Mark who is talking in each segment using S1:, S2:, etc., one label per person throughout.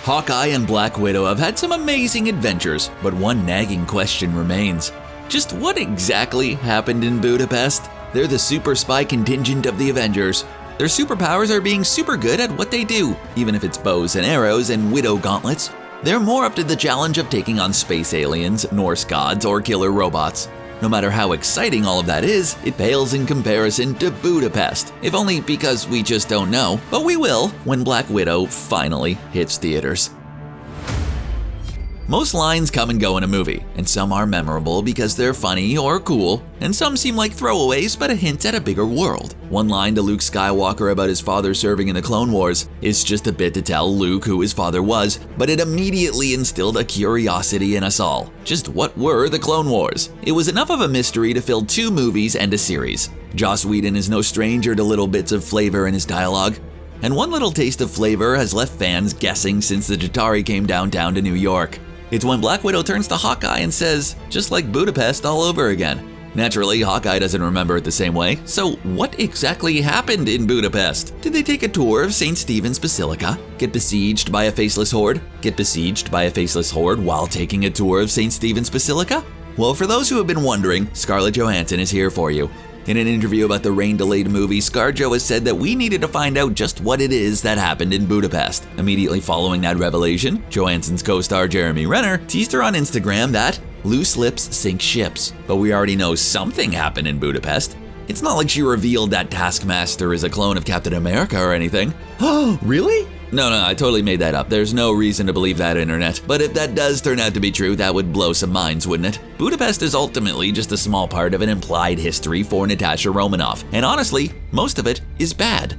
S1: Hawkeye and Black Widow have had some amazing adventures, but one nagging question remains. Just what exactly happened in Budapest? They're the super spy contingent of the Avengers. Their superpowers are being super good at what they do, even if it's bows and arrows and widow gauntlets. They're more up to the challenge of taking on space aliens, Norse gods, or killer robots. No matter how exciting all of that is, it pales in comparison to Budapest. If only because we just don't know, but we will when Black Widow finally hits theaters. Most lines come and go in a movie, and some are memorable because they're funny or cool, and some seem like throwaways but a hint at a bigger world. One line to Luke Skywalker about his father serving in the Clone Wars is just a bit to tell Luke who his father was, but it immediately instilled a curiosity in us all. Just what were the Clone Wars? It was enough of a mystery to fill 2 movies and a series. Joss Whedon is no stranger to little bits of flavor in his dialogue. And one little taste of flavor has left fans guessing since the Chitauri came downtown to New York. It's when Black Widow turns to Hawkeye and says, just like Budapest all over again. Naturally, Hawkeye doesn't remember it the same way, so what exactly happened in Budapest? Did they take a tour of St. Stephen's Basilica? Get besieged by a faceless horde? Get besieged by a faceless horde while taking a tour of St. Stephen's Basilica? Well, for those who have been wondering, Scarlett Johansson is here for you. In an interview about the rain-delayed movie, ScarJo has said that we needed to find out just what it is that happened in Budapest. Immediately following that revelation, Johansson's co-star Jeremy Renner teased her on Instagram that loose lips sink ships. But we already know something happened in Budapest. It's not like she revealed that Taskmaster is a clone of Captain America or anything. Oh, really? No, I totally made that up. There's no reason to believe that, internet. But if that does turn out to be true, that would blow some minds, wouldn't it? Budapest is ultimately just a small part of an implied history for Natasha Romanoff. And honestly, most of it is bad.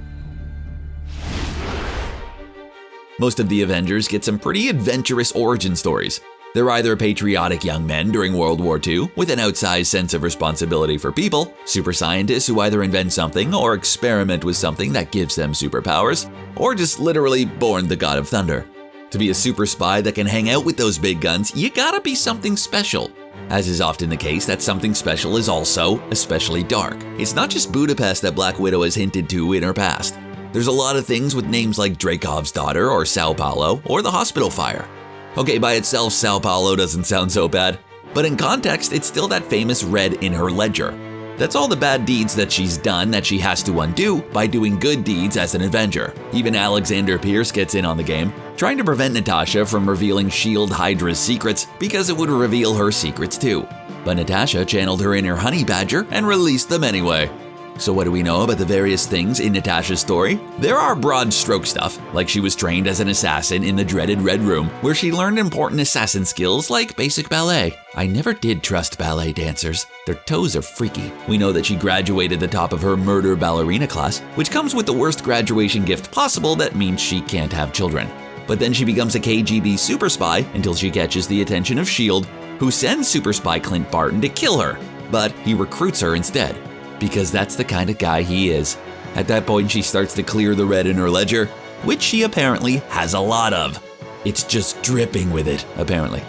S1: Most of the Avengers get some pretty adventurous origin stories. They're either patriotic young men during World War II with an outsized sense of responsibility for people, super scientists who either invent something or experiment with something that gives them superpowers, or just literally born the god of thunder. To be a super spy that can hang out with those big guns, you gotta be something special. As is often the case, that something special is also especially dark. It's not just Budapest that Black Widow has hinted to in her past. There's a lot of things with names like Dreykov's daughter or Sao Paulo or the hospital fire. Okay, by itself, Sao Paulo doesn't sound so bad, but in context, it's still that famous red in her ledger. That's all the bad deeds that she's done that she has to undo by doing good deeds as an Avenger. Even Alexander Pierce gets in on the game, trying to prevent Natasha from revealing S.H.I.E.L.D. Hydra's secrets because it would reveal her secrets too. But Natasha channeled her inner honey badger and released them anyway. So what do we know about the various things in Natasha's story? There are broad stroke stuff, like she was trained as an assassin in the dreaded Red Room, where she learned important assassin skills like basic ballet. I never did trust ballet dancers. Their toes are freaky. We know that she graduated the top of her murder ballerina class, which comes with the worst graduation gift possible that means she can't have children. But then she becomes a KGB super spy until she catches the attention of S.H.I.E.L.D., who sends super spy Clint Barton to kill her, but he recruits her instead. Because that's the kind of guy he is. At that point, she starts to clear the red in her ledger, which she apparently has a lot of. It's just dripping with it, apparently.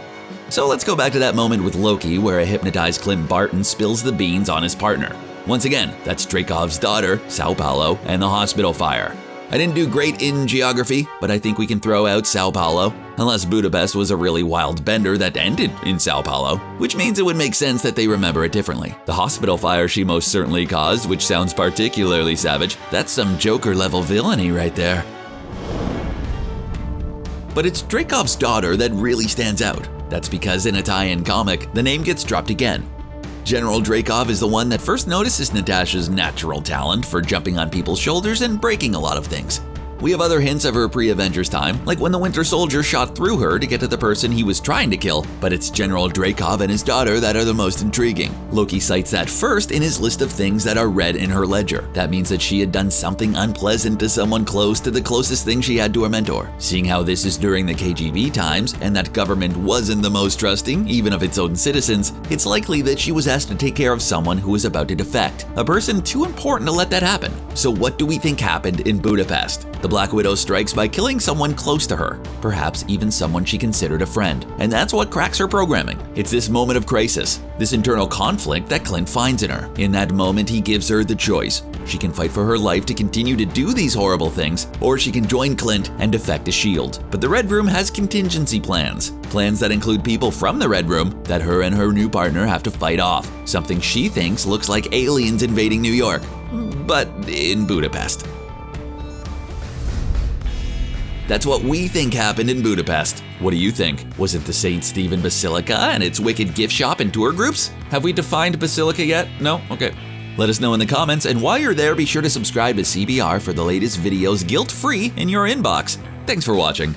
S1: So let's go back to that moment with Loki where a hypnotized Clint Barton spills the beans on his partner. Once again, that's Dreykov's daughter, Sao Paulo, and the hospital fire. I didn't do great in geography, but I think we can throw out Sao Paulo, unless Budapest was a really wild bender that ended in Sao Paulo, which means it would make sense that they remember it differently. The hospital fire she most certainly caused, which sounds particularly savage, that's some Joker-level villainy right there. But it's Dreykov's daughter that really stands out. That's because in a tie-in comic, the name gets dropped again. General Dreykov is the one that first notices Natasha's natural talent for jumping on people's shoulders and breaking a lot of things. We have other hints of her pre-Avengers time, like when the Winter Soldier shot through her to get to the person he was trying to kill, but it's General Dreykov and his daughter that are the most intriguing. Loki cites that first in his list of things that are red in her ledger. That means that she had done something unpleasant to someone close to the closest thing she had to her mentor. Seeing how this is during the KGB times, and that government wasn't the most trusting, even of its own citizens, it's likely that she was asked to take care of someone who was about to defect, a person too important to let that happen. So what do we think happened in Budapest? The Black Widow strikes by killing someone close to her, perhaps even someone she considered a friend. And that's what cracks her programming. It's this moment of crisis, this internal conflict that Clint finds in her. In that moment, he gives her the choice. She can fight for her life to continue to do these horrible things, or she can join Clint and defect to S.H.I.E.L.D. But the Red Room has contingency plans. Plans that include people from the Red Room that her and her new partner have to fight off. Something she thinks looks like aliens invading New York, but in Budapest. That's what we think happened in Budapest. What do you think? Was it the St. Stephen Basilica and its wicked gift shop and tour groups? Have we defined Basilica yet? No? Okay. Let us know in the comments, and while you're there, be sure to subscribe to CBR for the latest videos guilt-free in your inbox. Thanks for watching.